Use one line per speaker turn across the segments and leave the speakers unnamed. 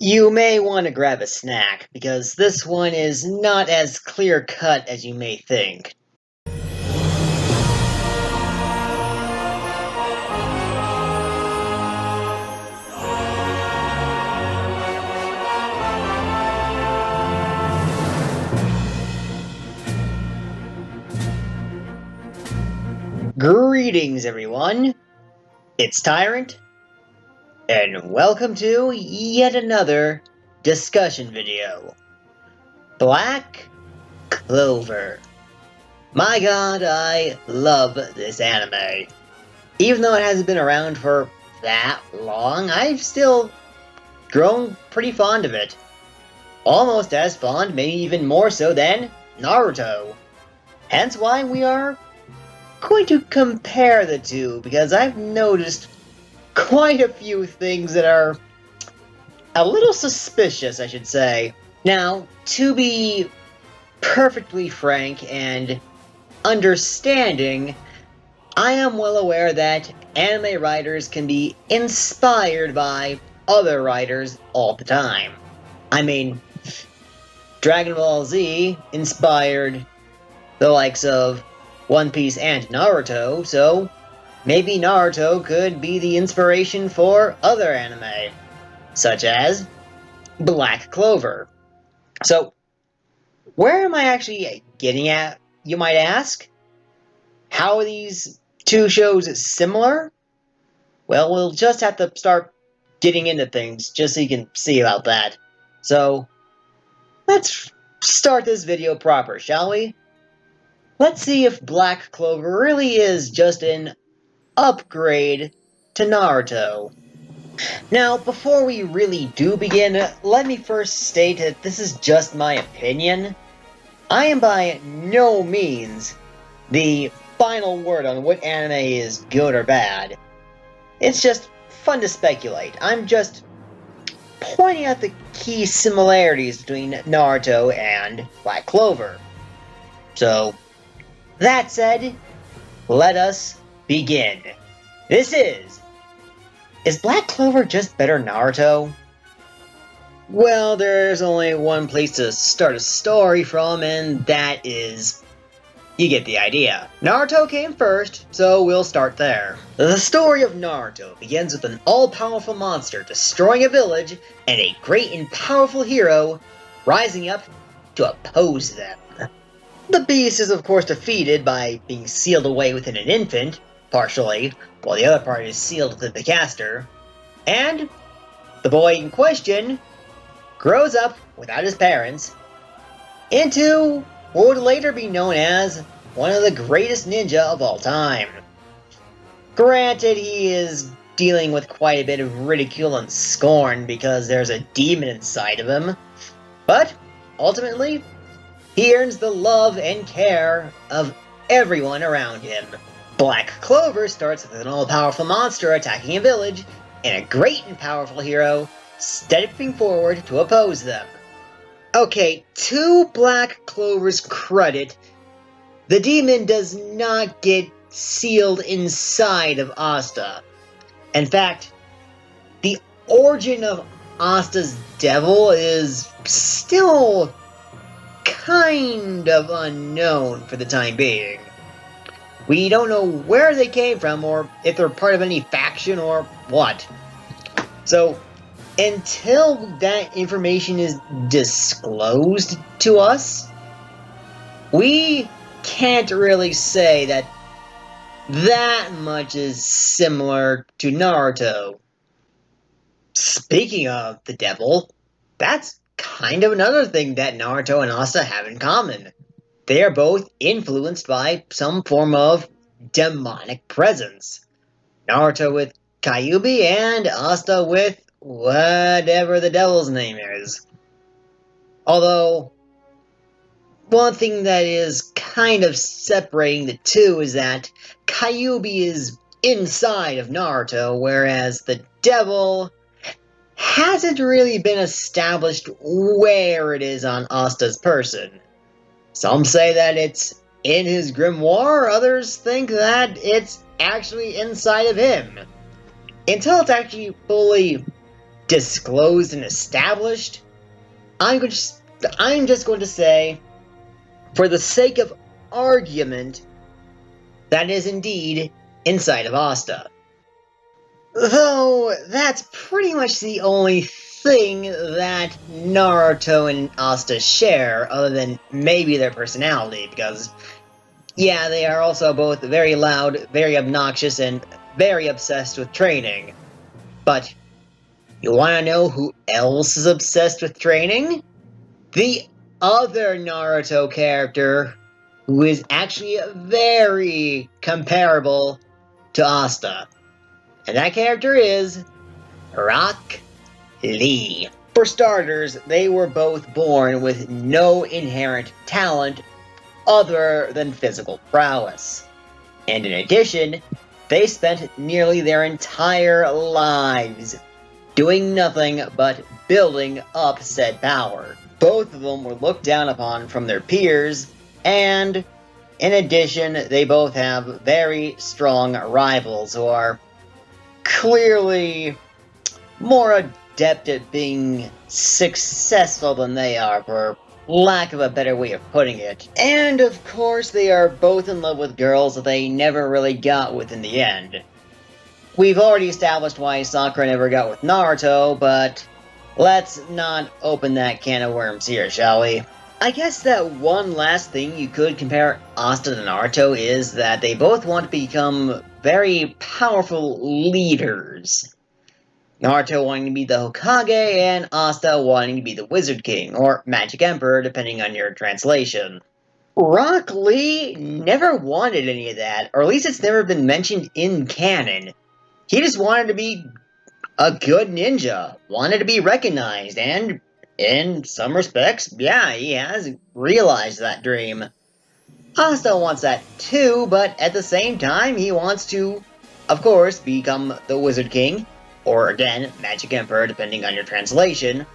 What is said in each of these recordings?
You may want to grab a snack, because this one is not as clear-cut as you may think. Greetings, everyone! It's Tyrant, and welcome to yet another discussion video. Black Clover. My god, I love this anime. Even though it hasn't been around for that long, I've still grown pretty fond of it. Almost as fond, maybe even more so than Naruto. Hence why we are going to compare the two, because I've noticed quite a few things that are a little suspicious, I should say. Now, to be perfectly frank and understanding, I am well aware that anime writers can be inspired by other writers all the time. I mean, Dragon Ball Z inspired the likes of One Piece and Naruto, so maybe Naruto could be the inspiration for other anime, such as Black Clover. So, where am I actually getting at, you might ask? How are these two shows similar? Well, we'll just have to start getting into things, just so you can see about that. So, let's start this video proper, shall we? Let's see if Black Clover really is just an upgrade to Naruto. Now, before we really do begin, let me first state that this is just my opinion. I am by no means the final word on what anime is good or bad. It's just fun to speculate. I'm just pointing out the key similarities between Naruto and Black Clover. So, that said, let us begin. This is Black Clover just better Naruto? Well, there's only one place to start a story from, and that is... you get the idea. Naruto came first, so we'll start there. The story of Naruto begins with an all-powerful monster destroying a village, and a great and powerful hero rising up to oppose them. The beast is of course defeated by being sealed away within an infant, partially, while the other part is sealed within the caster, and the boy in question grows up without his parents into what would later be known as one of the greatest ninja of all time. Granted, he is dealing with quite a bit of ridicule and scorn because there's a demon inside of him, but ultimately, he earns the love and care of everyone around him. Black Clover starts with an all-powerful monster attacking a village, and a great and powerful hero stepping forward to oppose them. Okay, to Black Clover's credit, the demon does not get sealed inside of Asta. In fact, the origin of Asta's devil is still kind of unknown for the time being. We don't know where they came from, or if they're part of any faction, or what. So, until that information is disclosed to us, we can't really say that much is similar to Naruto. Speaking of the devil, that's kind of another thing that Naruto and Asta have in common. They are both influenced by some form of demonic presence. Naruto with Kyuubi and Asta with whatever the devil's name is. Although, one thing that is kind of separating the two is that Kyuubi is inside of Naruto, whereas the devil hasn't really been established where it is on Asta's person. Some say that it's in his grimoire, others think that it's actually inside of him. Until it's actually fully disclosed and established, I'm just going to say, for the sake of argument, that is indeed inside of Asta. Though, that's pretty much the only thing that Naruto and Asta share, other than maybe their personality, because, yeah, they are also both very loud, very obnoxious, and very obsessed with training. But, you wanna know who else is obsessed with training? The other Naruto character, who is actually very comparable to Asta. And that character is Rock Lee. For starters, they were both born with no inherent talent other than physical prowess. And in addition, they spent nearly their entire lives doing nothing but building up said power. Both of them were looked down upon from their peers, and in addition, they both have very strong rivals who are clearly more adept at being successful than they are, for lack of a better way of putting it. And of course, they are both in love with girls that they never really got with in the end. We've already established why Sakura never got with Naruto, but let's not open that can of worms here, shall we? I guess that one last thing you could compare Asta to Naruto is that they both want to become very powerful leaders. Naruto wanting to be the Hokage, and Asta wanting to be the Wizard King, or Magic Emperor, depending on your translation. Rock Lee never wanted any of that, or at least it's never been mentioned in canon. He just wanted to be a good ninja, wanted to be recognized, and in some respects, yeah, he has realized that dream. Asta wants that too, but at the same time, he wants to, of course, become the Wizard King, or again, Magic Emperor, depending on your translation.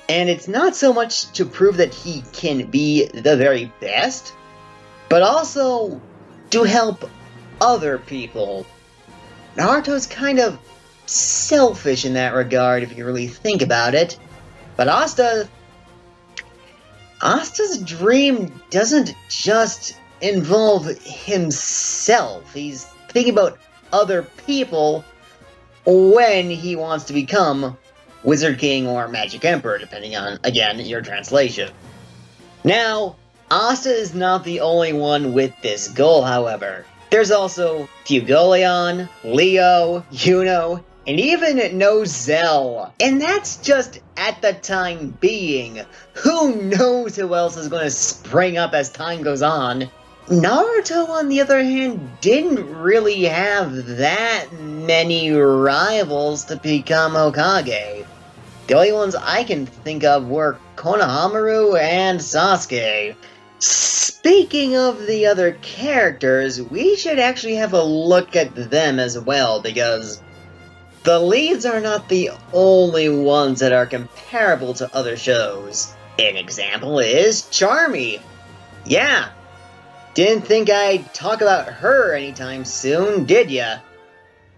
And it's not so much to prove that he can be the very best, but also to help other people. Naruto's kind of selfish in that regard, if you really think about it. But Asta's dream doesn't just involve himself. He's thinking about other people when he wants to become Wizard King or Magic Emperor, depending on, again, your translation. Now, Asta is not the only one with this goal, however. There's also Fuegoleon, Leo, Yuno, and even Noelle. And that's just at the time being. Who knows who else is going to spring up as time goes on? Naruto, on the other hand, didn't really have that many rivals to become Hokage. The only ones I can think of were Konohamaru and Sasuke. Speaking of the other characters, we should actually have a look at them as well, because the leads are not the only ones that are comparable to other shows. An example is Charmy. Yeah, didn't think I'd talk about her anytime soon, did ya?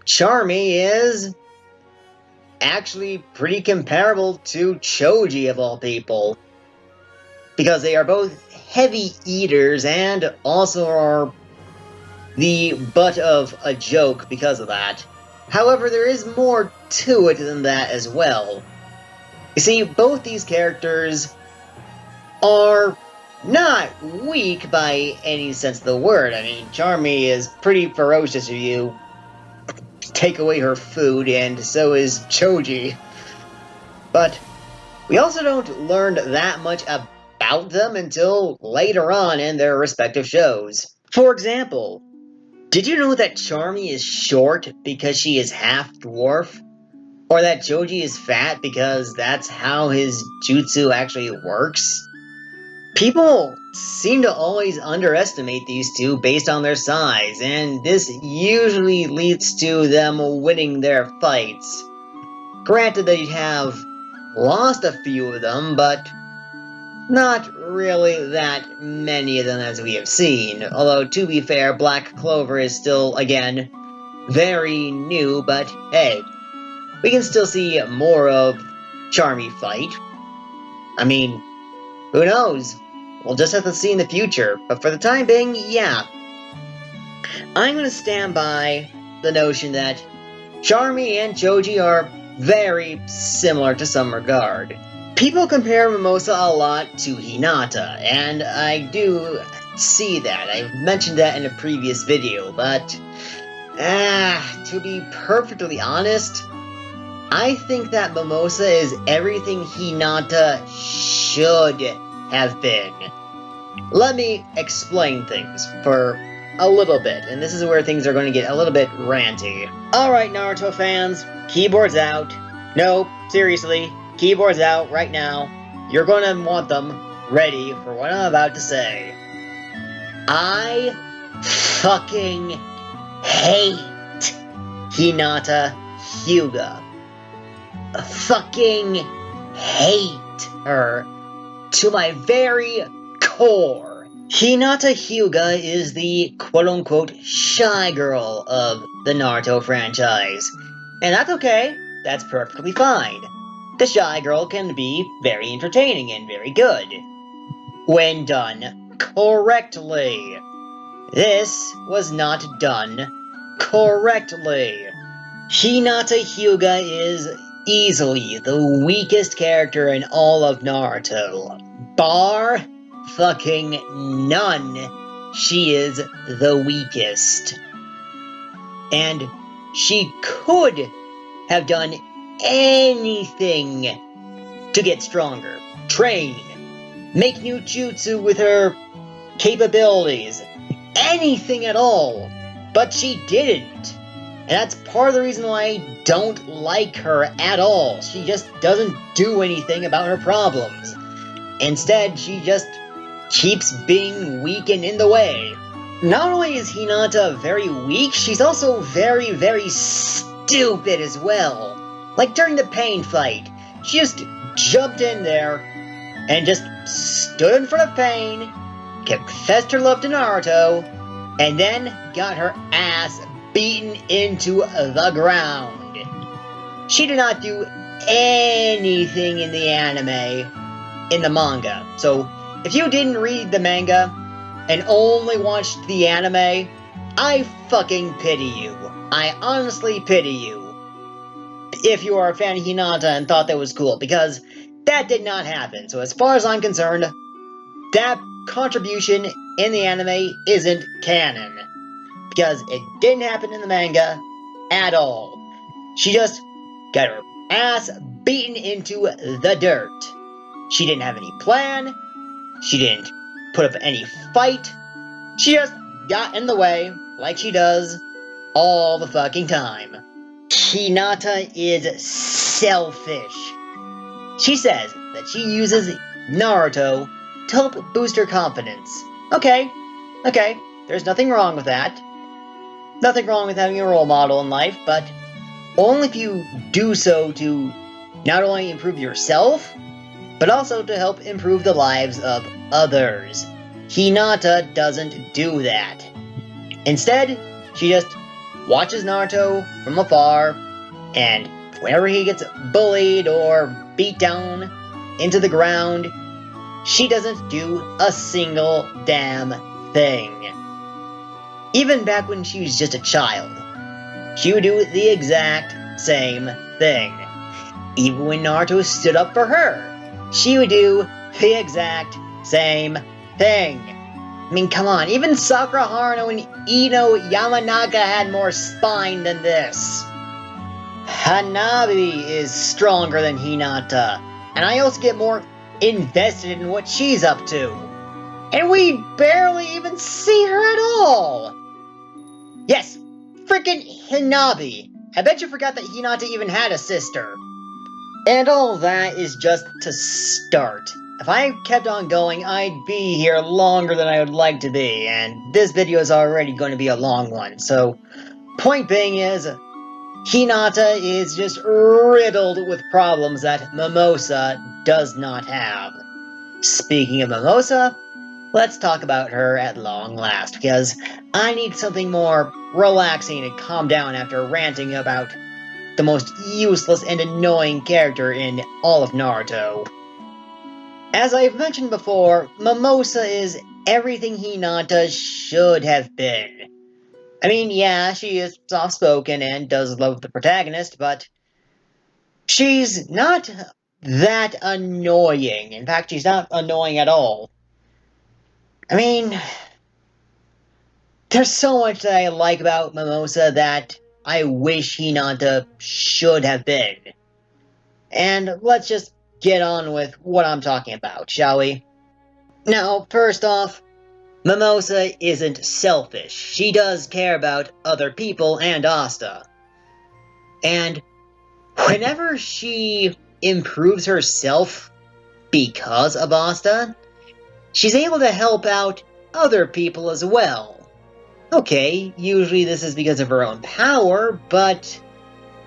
Charmy is actually pretty comparable to Choji of all people, because they are both heavy eaters and also are the butt of a joke because of that. However, there is more to it than that as well. You see, both these characters are not weak by any sense of the word. I mean, Charmy is pretty ferocious if you take away her food, and so is Choji. But we also don't learn that much about them until later on in their respective shows. For example, did you know that Charmy is short because she is half-dwarf? Or that Choji is fat because that's how his jutsu actually works? People seem to always underestimate these two based on their size, and this usually leads to them winning their fights. Granted, they have lost a few of them, but not really that many of them as we have seen. Although, to be fair, Black Clover is still, again, very new, but hey, we can still see more of Charmy fight. I mean, who knows? We'll just have to see in the future, but for the time being, yeah. I'm gonna stand by the notion that Charmy and Choji are very similar to some regard. People compare Mimosa a lot to Hinata, and I do see that. I've mentioned that in a previous video, but to be perfectly honest, I think that Mimosa is everything Hinata should have been. Let me explain things for a little bit, and this is where things are going to get a little bit ranty. Alright, Naruto fans, keyboards out. No, seriously, keyboards out right now. You're going to want them ready for what I'm about to say. I fucking hate Hinata Hyuga. Fucking hate her to my very core. Hinata Hyuga is the quote-unquote shy girl of the Naruto franchise. And that's okay, that's perfectly fine. The shy girl can be very entertaining and very good. When done correctly. This was not done correctly. Hinata Hyuga is easily the weakest character in all of Naruto. Bar fucking none. She is the weakest. And she could have done anything to get stronger. Train. Make new jutsu with her capabilities. Anything at all. But she didn't. And that's part of the reason why I don't like her at all. She just doesn't do anything about her problems. Instead, she just keeps being weak and in the way. Not only is Hinata very weak, she's also very, very stupid as well. Like during the pain fight, she just jumped in there and just stood in front of Pain, confessed her love to Naruto, and then got her ass beaten into the ground. She did not do anything in the anime, in the manga. So, if you didn't read the manga and only watched the anime, I fucking pity you. I honestly pity you. If you are a fan of Hinata and thought that was cool, because that did not happen. So as far as I'm concerned, that contribution in the anime isn't canon. Because it didn't happen in the manga at all. She just got her ass beaten into the dirt. She didn't have any plan. She didn't put up any fight. She just got in the way, like she does all the fucking time. Hinata is selfish. She says that she uses Naruto to help boost her confidence. Okay, there's nothing wrong with that. Nothing wrong with having a role model in life, but only if you do so to not only improve yourself, but also to help improve the lives of others. Hinata doesn't do that. Instead, she just watches Naruto from afar, and whenever he gets bullied or beat down into the ground, she doesn't do a single damn thing. Even back when she was just a child, she would do the exact same thing. Even when Naruto stood up for her, she would do the exact same thing. I mean, come on, even Sakura Haruno and Ino Yamanaka had more spine than this. Hanabi is stronger than Hinata, and I also get more invested in what she's up to. And we barely even see her at all! Yes, frickin' Hanabi! I bet you forgot that Hinata even had a sister. And all that is just to start. If I kept on going, I'd be here longer than I would like to be, and this video is already going to be a long one, so point being is, Hinata is just riddled with problems that Mimosa does not have. Speaking of Mimosa, let's talk about her at long last, because I need something more relaxing to calm down after ranting about the most useless and annoying character in all of Naruto. As I've mentioned before, Mimosa is everything Hinata should have been. I mean, yeah, she is soft-spoken and does love the protagonist, but she's not that annoying. In fact, she's not annoying at all. I mean, there's so much that I like about Mimosa that I wish Hinata should have been. And let's just get on with what I'm talking about, shall we? Now, first off, Mimosa isn't selfish. She does care about other people and Asta. And whenever she improves herself because of Asta, she's able to help out other people as well. Okay, usually this is because of her own power, but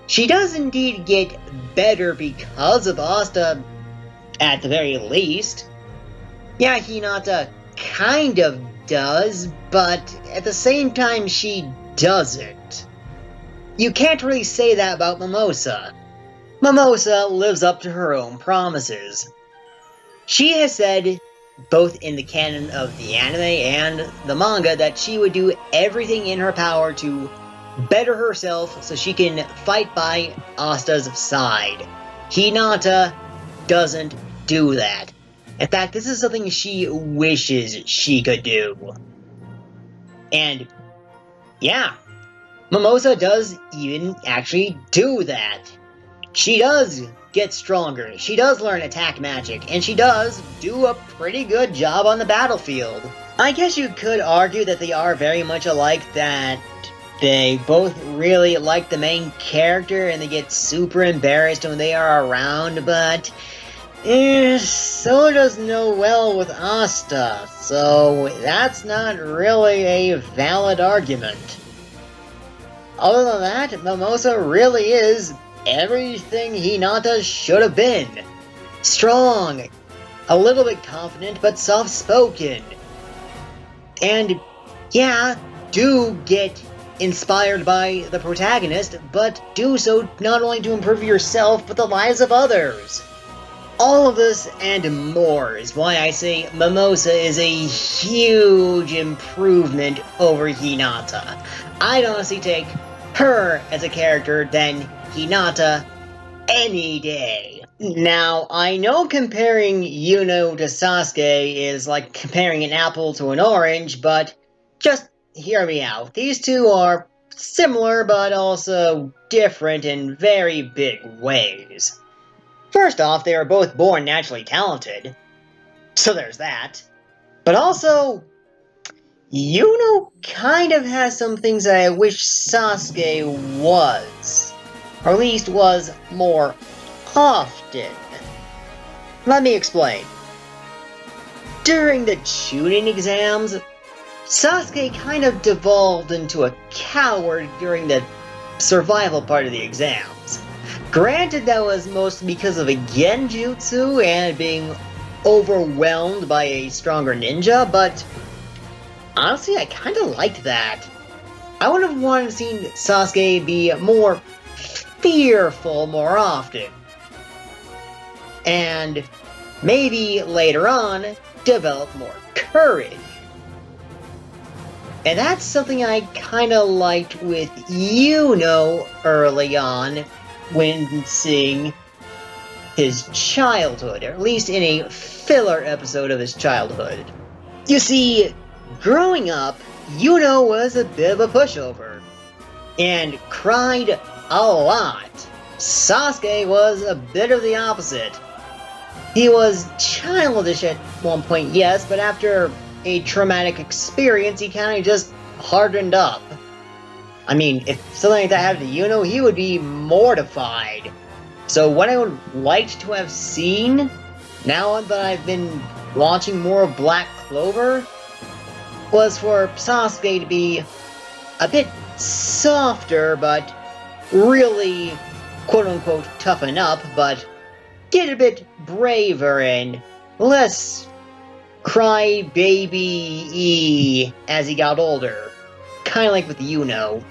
she does indeed get better because of Asta, at the very least. Yeah, Hinata kind of does, but at the same time she doesn't. You can't really say that about Mimosa. Mimosa lives up to her own promises. She has said, both in the canon of the anime and the manga, that she would do everything in her power to better herself so she can fight by Asta's side. Hinata doesn't do that. In fact, this is something she wishes she could do. And, yeah, Mimosa does even actually do that. She does get stronger, she does learn attack magic, and she does do a pretty good job on the battlefield. I guess you could argue that they are very much alike, that they both really like the main character and they get super embarrassed when they are around, but so does Noelle with Asta, so that's not really a valid argument. Other than that, Mimosa really is everything Hinata should have been. Strong, a little bit confident, but soft-spoken. And, yeah, do get inspired by the protagonist, but do so not only to improve yourself, but the lives of others. All of this and more is why I say Mimosa is a huge improvement over Hinata. I'd honestly take her as a character than Hinata any day. Now, I know comparing Yuno to Sasuke is like comparing an apple to an orange, but just hear me out. These two are similar, but also different in very big ways. First off, they are both born naturally talented, so there's that. But also, Yuno kind of has some things that I wish Sasuke was. Or at least was more often. Let me explain. During the Chunin exams, Sasuke kind of devolved into a coward during the survival part of the exams. Granted, that was mostly because of a genjutsu and being overwhelmed by a stronger ninja, but honestly, I kind of liked that. I would have wanted to see Sasuke be more fearful more often. And maybe later on, develop more courage. And that's something I kinda liked with Yuno early on when seeing his childhood, or at least in a filler episode of his childhood. You see, growing up, Yuno was a bit of a pushover, and cried a lot. Sasuke was a bit of the opposite. He was childish at one point, yes, but after a traumatic experience, he kind of just hardened up. I mean, if something like that happened to Yuno, he would be mortified. So what I would like to have seen, now that I've been watching more of Black Clover, was for Sasuke to be a bit softer, but really, quote-unquote, toughen up, but get a bit braver and less crybaby-y as he got older. Kinda like with Yuno.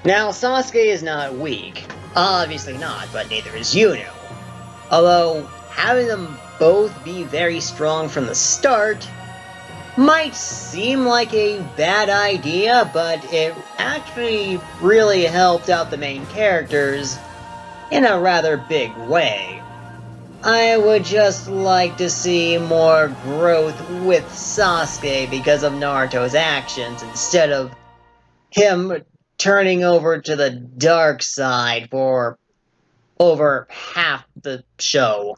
Now, Sasuke is not weak. Obviously not, but neither is Yuno. Although, having them both be very strong from the start might seem like a bad idea, but it actually really helped out the main characters in a rather big way. I would just like to see more growth with Sasuke because of Naruto's actions instead of him turning over to the dark side for over half the show.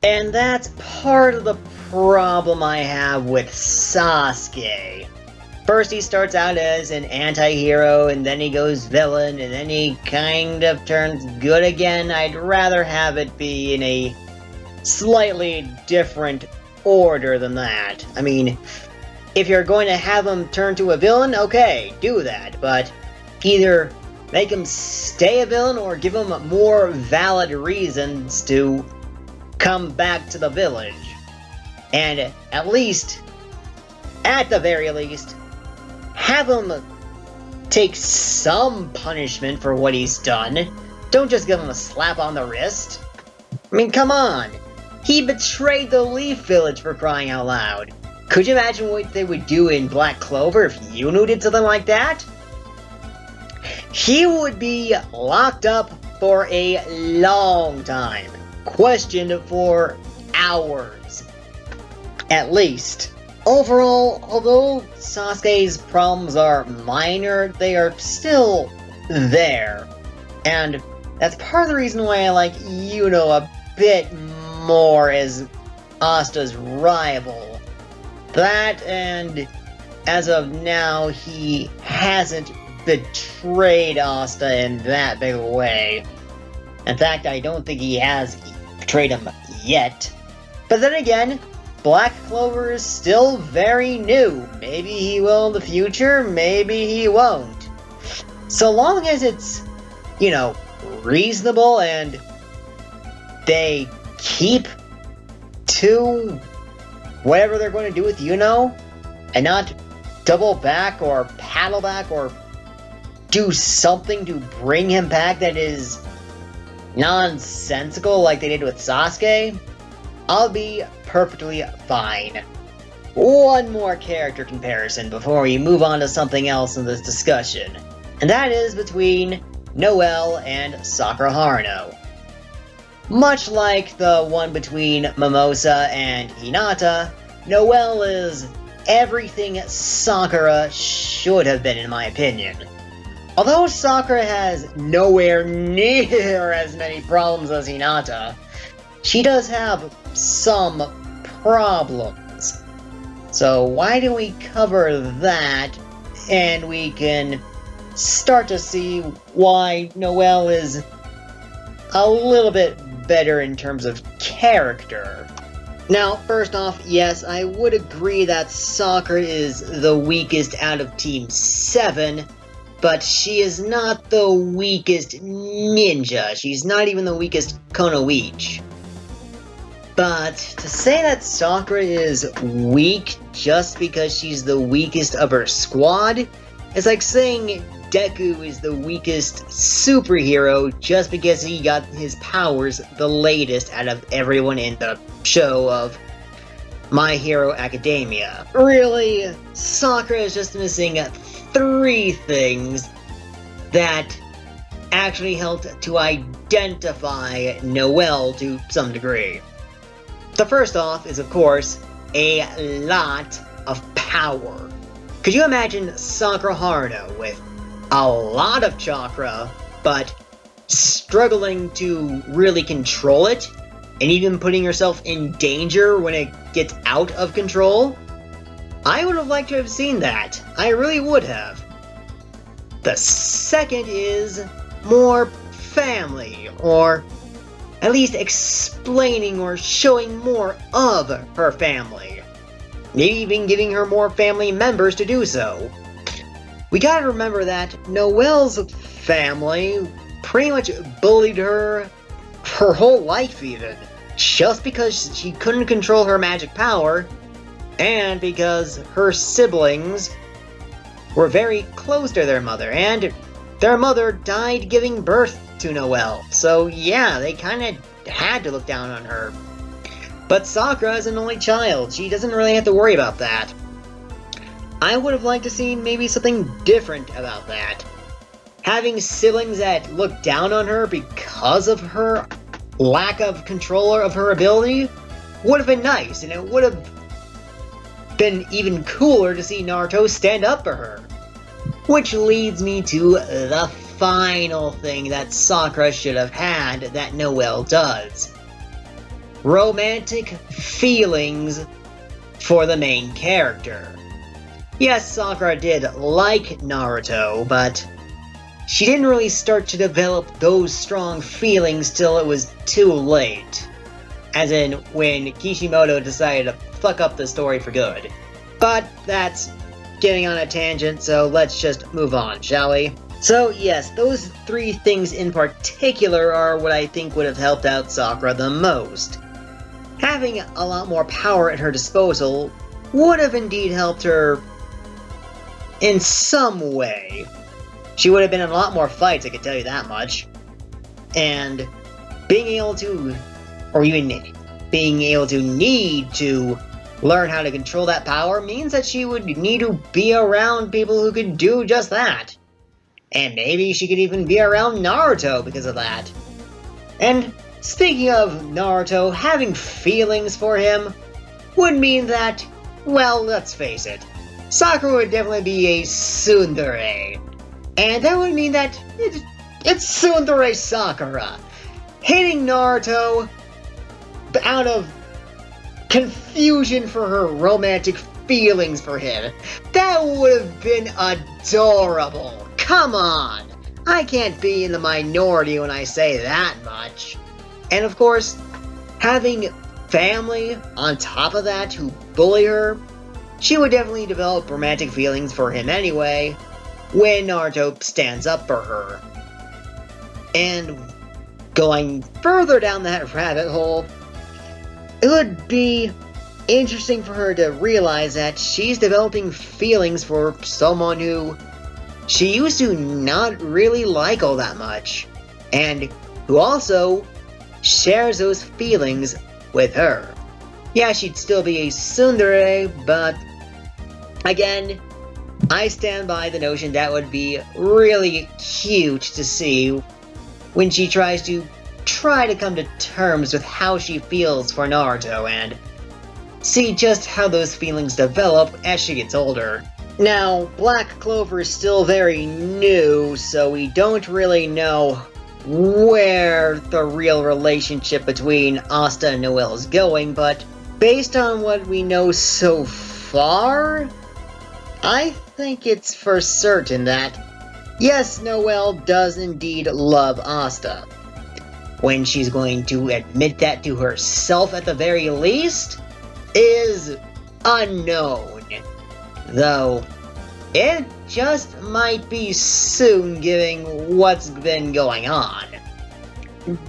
And that's part of the problem I have with Sasuke. First he starts out as an anti-hero, and then he goes villain, and then he kind of turns good again. I'd rather have it be in a slightly different order than that. I mean, if you're going to have him turn to a villain, okay, do that, but either make him stay a villain or give him more valid reasons to come back to the village. And at the very least, have him take some punishment for what he's done. Don't just give him a slap on the wrist. I mean, come on. He betrayed the Leaf Village, for crying out loud. Could you imagine what they would do in Black Clover if Yuno did something like that? He would be locked up for a long time. Questioned for hours. At least. Overall, although Sasuke's problems are minor, they are still there. And that's part of the reason why I like Yuno a bit more as Asta's rival. That, and as of now, he hasn't betrayed Asta in that big a way. In fact, I don't think he has betrayed him yet. But then again, Black Clover is still very new. Maybe he will in the future, maybe he won't. So long as it's, reasonable and they keep to whatever they're going to do with Yuno, and not double back or paddle back or do something to bring him back that is nonsensical like they did with Sasuke, I'll be perfectly fine. One more character comparison before we move on to something else in this discussion, and that is between Noelle and Sakura Haruno. Much like the one between Mimosa and Hinata, Noelle is everything Sakura should have been, in my opinion. Although Sakura has nowhere near as many problems as Hinata, she does have some problems. So why don't we cover that, and we can start to see why Noelle is a little bit better in terms of character. Now, first off, yes, I would agree that Sakura is the weakest out of Team 7, but she is not the weakest ninja. She's not even the weakest Kunoichi. But to say that Sakura is weak just because she's the weakest of her squad is like saying Deku is the weakest superhero just because he got his powers the latest out of everyone in the show of My Hero Academia. Really, Sakura is just missing 3 things that actually helped to identify Noelle to some degree. The first off is, of course, a lot of power. Could you imagine Sakura Haruno with a lot of chakra, but struggling to really control it, and even putting herself in danger when it gets out of control? I would have liked to have seen that. I really would have. The second is more family, or at least explaining or showing more of her family. Maybe even giving her more family members to do so. We gotta remember that Noelle's family pretty much bullied her whole life even, just because she couldn't control her magic power, and because her siblings were very close to their mother, and their mother died giving birth to Noelle, so yeah, they kinda had to look down on her. But Sakura is an only child, she doesn't really have to worry about that. I would have liked to see maybe something different about that. Having siblings that look down on her because of her lack of control of her ability would have been nice, and it would have been even cooler to see Naruto stand up for her. Which leads me to the final thing that Sakura should have had that Noelle does. Romantic feelings for the main character. Yes, Sakura did like Naruto, but she didn't really start to develop those strong feelings till it was too late. As in, when Kishimoto decided to fuck up the story for good. But that's getting on a tangent, so let's just move on, shall we? So yes, those three things in particular are what I think would have helped out Sakura the most. Having a lot more power at her disposal would have indeed helped her in some way. She would have been in a lot more fights, I can tell you that much. And being able to, or even being able to need to learn how to control that power means that she would need to be around people who could do just that. And maybe she could even be around Naruto because of that. And speaking of Naruto, having feelings for him would mean that, well, let's face it, Sakura would definitely be a tsundere. And that would mean that it's tsundere Sakura. Hating Naruto out of confusion for her romantic feelings for him. That would have been adorable. Come on! I can't be in the minority when I say that much. And of course, having family on top of that who bully her, she would definitely develop romantic feelings for him anyway, when Naruto stands up for her. And going further down that rabbit hole, it would be interesting for her to realize that she's developing feelings for someone who she used to not really like all that much, and who also shares those feelings with her. Yeah, she'd still be a tsundere, but again, I stand by the notion that would be really cute to see when she tries to come to terms with how she feels for Naruto and see just how those feelings develop as she gets older. Now, Black Clover is still very new, so we don't really know where the real relationship between Asta and Noelle is going, but based on what we know so far, I think it's for certain that, yes, Noelle does indeed love Asta. When she's going to admit that to herself at the very least is unknown. Though, it just might be soon given what's been going on.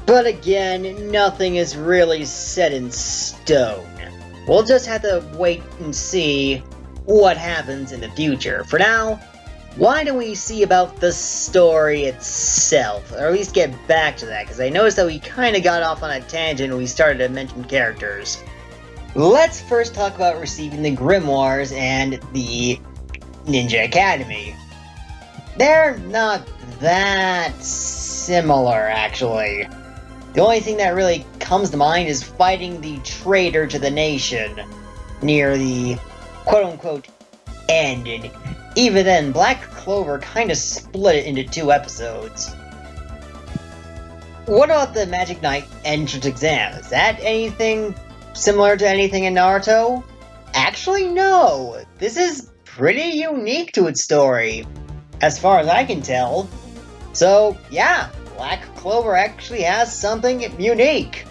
But again, nothing is really set in stone. We'll just have to wait and see what happens in the future. For now, why don't we see about the story itself, or at least get back to that, because I noticed that we kind of got off on a tangent when we started to mention characters. Let's first talk about receiving the grimoires and the Ninja Academy. They're not that similar, actually. The only thing that really comes to mind is fighting the traitor to the nation near the quote-unquote end, and even then, Black Clover kind of split it into 2 episodes. What about the Magic Knight entrance exam? Is that anything similar to anything in Naruto? Actually, no. This is pretty unique to its story, as far as I can tell. So, yeah, Black Clover actually has something unique.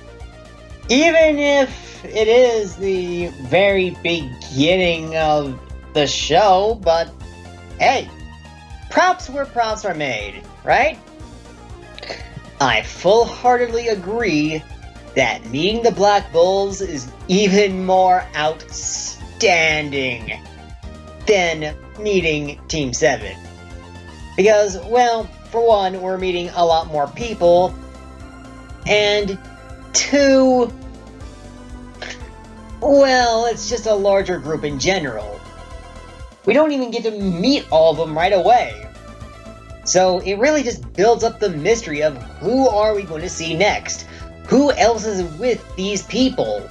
Even if it is the very beginning of the show, but hey, props where props are made, right? I full-heartedly agree that meeting the Black Bulls is even more outstanding than meeting Team 7. Because, well, for one, we're meeting a lot more people, and two, well, it's just a larger group in general. We don't even get to meet all of them right away. So it really just builds up the mystery of who are we going to see next? Who else is with these people?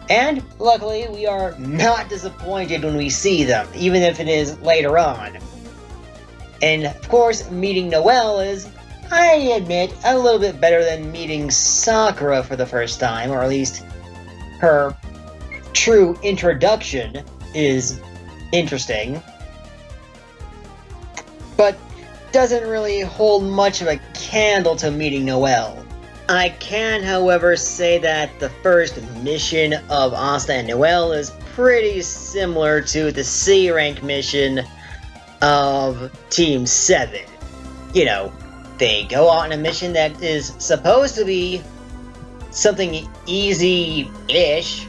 And luckily, we are not disappointed when we see them, even if it is later on. And of course, meeting Noelle is, I admit, a little bit better than meeting Sakura for the first time, or at least her true introduction is interesting. But doesn't really hold much of a candle to meeting Noelle. I can, however, say that the first mission of Asta and Noelle is pretty similar to the C-rank mission of Team 7. You know, they go on a mission that is supposed to be something easy-ish,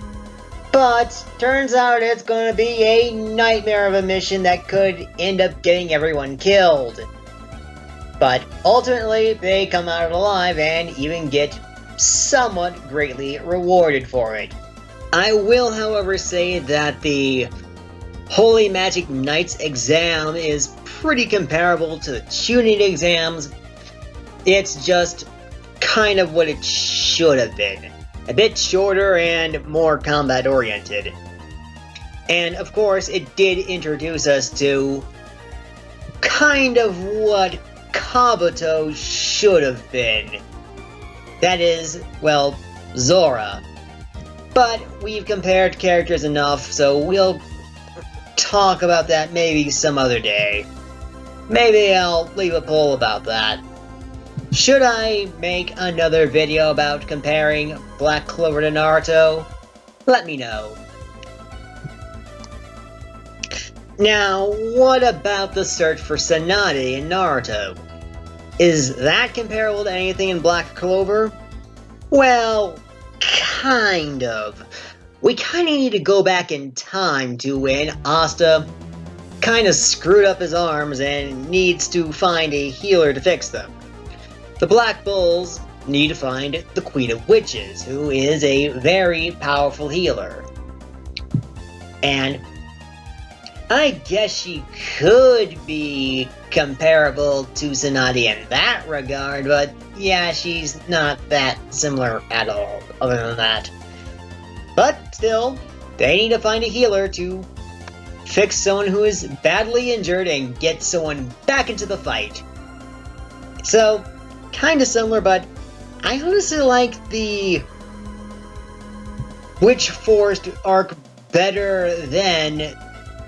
but turns out it's going to be a nightmare of a mission that could end up getting everyone killed. But ultimately, they come out alive and even get somewhat greatly rewarded for it. I will, however, say that the Holy Magic Knight's exam is pretty comparable to the Chunin exams. It's just kind of what it should have been. A bit shorter and more combat-oriented. And of course, it did introduce us to kind of what Kabuto should have been. That is, well, Zora. But we've compared characters enough, so we'll talk about that maybe some other day. Maybe I'll leave a poll about that. Should I make another video about comparing Black Clover to Naruto? Let me know. Now, what about the search for Tsunade in Naruto? Is that comparable to anything in Black Clover? Well, kind of. We kinda need to go back in time to when Asta kinda screwed up his arms and needs to find a healer to fix them. The Black Bulls need to find the Queen of Witches, who is a very powerful healer. And I guess she could be comparable to Tsunade in that regard, but yeah, she's not that similar at all, other than that. But still, they need to find a healer to fix someone who is badly injured and get someone back into the fight. So, kinda similar, but I honestly like the Witch Forest arc better than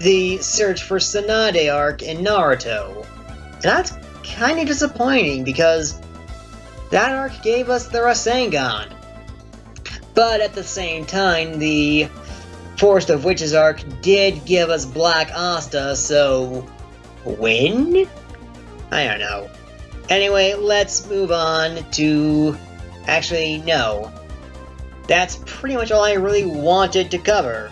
the Search for Tsunade arc in Naruto. And that's kinda disappointing, because that arc gave us the Rasengan. But at the same time, the Forest of Witches arc did give us Black Asta, so win? I don't know. Anyway, let's move on to... Actually, no. That's pretty much all I really wanted to cover.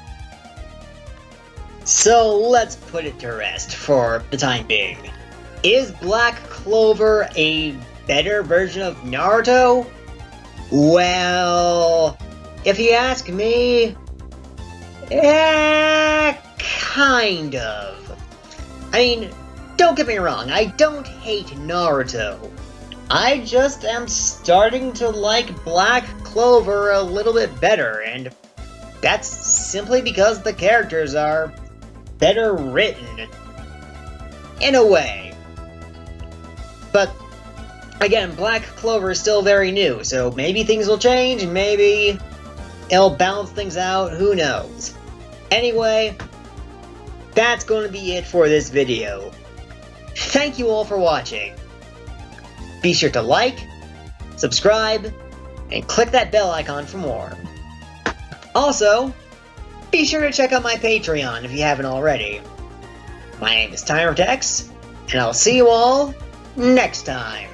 So let's put it to rest for the time being. Is Black Clover a better version of Naruto? Well, if you ask me, kind of. I mean, don't get me wrong, I don't hate Naruto. I just am starting to like Black Clover a little bit better, and that's simply because the characters are better written. In a way. But, again, Black Clover is still very new, so maybe things will change, and maybe it'll balance things out, who knows. Anyway, that's going to be it for this video. Thank you all for watching. Be sure to like, subscribe, and click that bell icon for more. Also, be sure to check out my Patreon if you haven't already. My name is TimerTex, and I'll see you all next time.